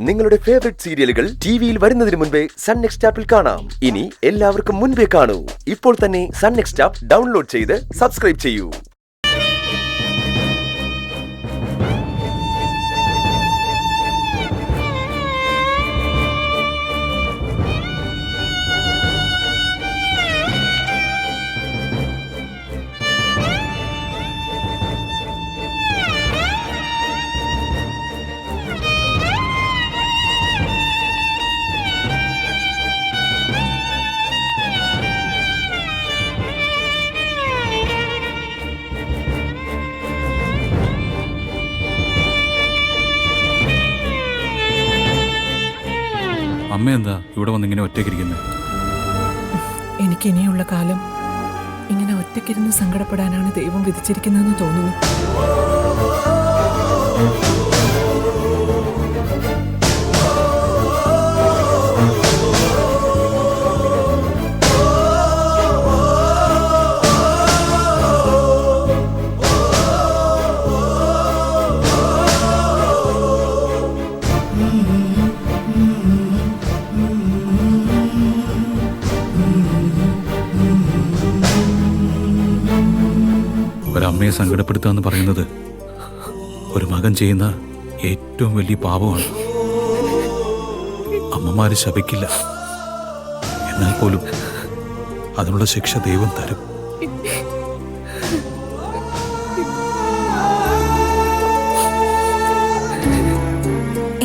നിങ്ങളുടെ ഫേവറേറ്റ് സീരിയലുകൾ ടിവിയിൽ വരുന്നതിന് മുൻപേ സൺ നെക്സ്റ്റ് ആപ്പിൽ കാണാം. ഇനി എല്ലാവർക്കും മുൻപേ കാണൂ. ഇപ്പോൾ തന്നെ സൺ നെക്സ്റ്റ് ആപ്പ് ഡൗൺലോഡ് ചെയ്ത് സബ്സ്ക്രൈബ് ചെയ്യൂ. അമ്മ എന്താ ഇവിടെ വന്നിങ്ങനെ ഒറ്റയ്ക്കിരിക്കുന്നത്? എനിക്ക് ഇനിയുള്ള കാലം ഇങ്ങനെ ഒറ്റയ്ക്കിരുന്ന് സങ്കടപ്പെടാനാണ് ദൈവം വിധിച്ചിരിക്കുന്നതെന്ന് തോന്നുന്നു. ഒരമ്മയെ സങ്കടപ്പെടുത്തുക എന്ന് പറയുന്നത് ഒരു മകൻ ചെയ്യുന്ന ഏറ്റവും വലിയ പാപമാണ്. അമ്മമാര് ശപിക്കില്ല, എന്നാൽ പോലും അതിനുള്ള ശിക്ഷ ദൈവം തരും.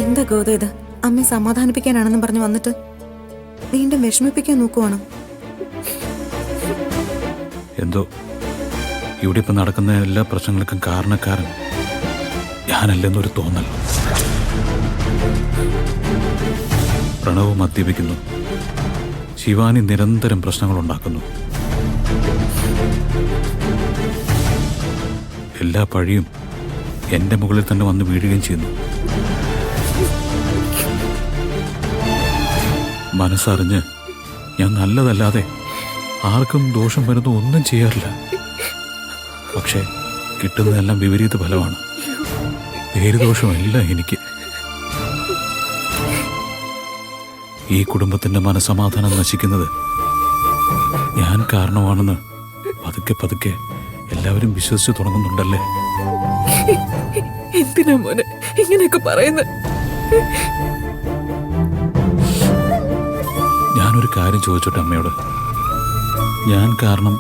എന്താ ഗോത ഇത്? അമ്മയെ സമാധാനിപ്പിക്കാനാണെന്നും പറഞ്ഞു വന്നിട്ട് വീണ്ടും വിഷമിപ്പിക്കാൻ നോക്കുവാണോ? എന്തോ ഇവിടെ ഇപ്പം നടക്കുന്ന എല്ലാ പ്രശ്നങ്ങൾക്കും കാരണക്കാരൻ ഞാനല്ലെന്നൊരു തോന്നൽ. പ്രണവ് മദ്യപിക്കുന്നു, ശിവാനി നിരന്തരം പ്രശ്നങ്ങളുണ്ടാക്കുന്നു. എല്ലാ പഴിയും എൻ്റെ മുകളിൽ തന്നെ വന്ന് വീഴുകയും ചെയ്യുന്നു. മനസ്സറിഞ്ഞ് ഞാൻ നല്ലതല്ലാതെ ആർക്കും ദോഷം വരുന്ന ഒന്നും ചെയ്യാറില്ല. പക്ഷേ കിട്ടുന്നതെല്ലാം വിപരീത ഫലമാണ്. പേരുദോഷമല്ല എനിക്ക്. ഈ കുടുംബത്തിന്റെ മനസമാധാനം നശിക്കുന്നത് ഞാൻ കാരണമാണെന്ന് പതുക്കെ പതുക്കെ എല്ലാവരും വിശ്വസിച്ചു തുടങ്ങുന്നുണ്ടല്ലേ? എന്തിനാ മോനെ ഇങ്ങനെയൊക്കെ പറയുന്നത്? ഞാനൊരു കാര്യം ചോദിച്ചോട്ടെ അമ്മയോട്. ഞാൻ കാരണം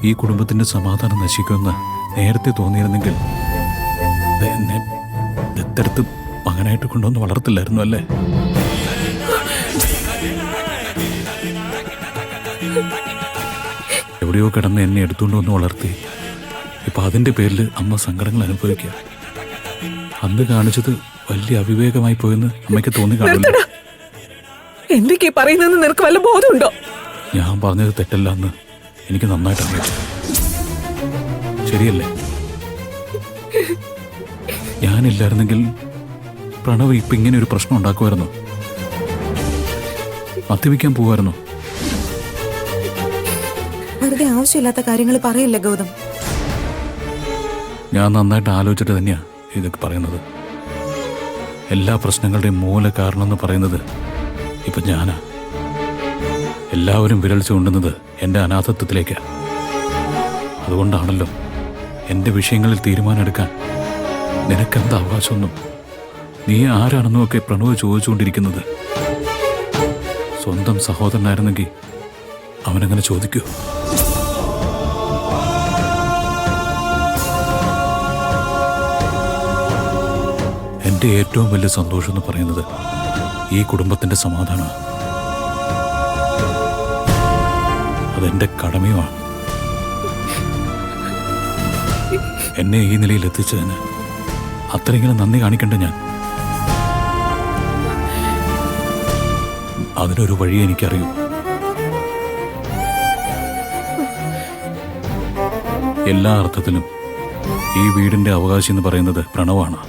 ഈ കുടുംബത്തിന്റെ സമാധാനം നശിക്കുമെന്ന് നേരത്തെ തോന്നിയിരുന്നെങ്കിൽ എന്നെ ദത്തെടുത്ത് മകനായിട്ട് കൊണ്ടുവന്ന് വളർത്തില്ലായിരുന്നു അല്ലേ? എവിടെയോ കിടന്ന് എന്നെ എടുത്തുകൊണ്ട് വന്ന് വളർത്തി. ഇപ്പൊ അതിന്റെ പേരിൽ അമ്മ സങ്കടങ്ങൾ അനുഭവിക്കുക. അന്ന് കാണിച്ചത് വലിയ അവിവേകമായി പോയെന്ന് അമ്മയ്ക്ക് തോന്നി കാണില്ല. എന്തൊക്കെയാ പറയുന്നതെന്ന് നിനക്ക് വല്ല ബോധമുണ്ടോ? ഞാൻ പറഞ്ഞത് തെറ്റല്ല എന്ന് എനിക്ക് നന്നായിട്ട് അറിയാം. ശരിയല്ലേ? ഞാനില്ലായിരുന്നെങ്കിൽ പ്രണവ് ഇപ്പൊ ഇങ്ങനെ ഒരു പ്രശ്നം ഉണ്ടാക്കുമായിരുന്നു? മദ്യപിക്കാൻ പോവായിരുന്നു? വെറുതെ ആവശ്യമില്ലാത്ത കാര്യങ്ങൾ പറയില്ല ഗൗതം. ഞാൻ നന്നായിട്ട് ആലോചിച്ചിട്ട് തന്നെയാ ഇതൊക്കെ പറയുന്നത്. എല്ലാ പ്രശ്നങ്ങളുടെയും മൂല കാരണം എന്ന് പറയുന്നത് ഇപ്പൊ ഞാനാ. എല്ലാവരും വിരൽ ചൂണ്ടുന്നത് എൻ്റെ അനാഥത്വത്തിലേക്കാ. അതുകൊണ്ടാണല്ലോ എൻ്റെ വിഷയങ്ങളിൽ തീരുമാനമെടുക്കാൻ നിനക്കെന്താ അവകാശമൊന്നും, നീ ആരാണെന്നും ഒക്കെ പ്രണവ് ചോദിച്ചുകൊണ്ടിരിക്കുന്നത്. സ്വന്തം സഹോദരനായിരുന്നെങ്കിൽ അവനങ്ങനെ ചോദിക്കൂ? എൻ്റെ ഏറ്റവും വലിയ സന്തോഷം എന്ന് പറയുന്നത് ഈ കുടുംബത്തിൻ്റെ സമാധാനമാണ്. അതെന്റെ കടമയുമാണ്. എന്നെ ഈ നിലയിൽ എത്തിച്ചതിന് അത്രയെങ്കിലും നന്ദി കാണിക്കണ്ട ഞാൻ. അതിനൊരു വഴി എനിക്കറിയൂ. എല്ലാ അർത്ഥത്തിലും ഈ വീടിന്റെ അവകാശി എന്ന് പറയുന്നത് പ്രണവാണ്.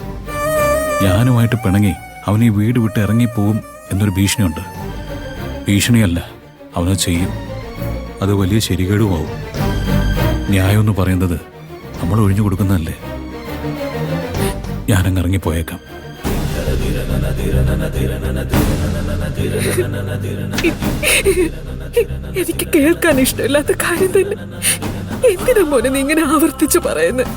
ഞാനുമായിട്ട് പിണങ്ങി അവൻ ഈ വീട് വിട്ട് ഇറങ്ങിപ്പോവും എന്നൊരു ഭീഷണിയുണ്ട്. ഭീഷണിയല്ല, അവനത് ചെയ്യും. അത് വലിയ ശരികേടുമാവും. ന്യായം എന്ന് പറയുന്നത് നമ്മൾ ഒഴിഞ്ഞു കൊടുക്കുന്നതല്ലേ? ഞാനങ്ങ് ഇറങ്ങിപ്പോയേക്കാം. എനിക്ക് കേൾക്കാൻ ഇഷ്ടമില്ലാത്ത കാര്യം തന്നെ എന്തിനാ മോനെ നീ ഇങ്ങനെ ആവർത്തിച്ച് പറയുന്നത്?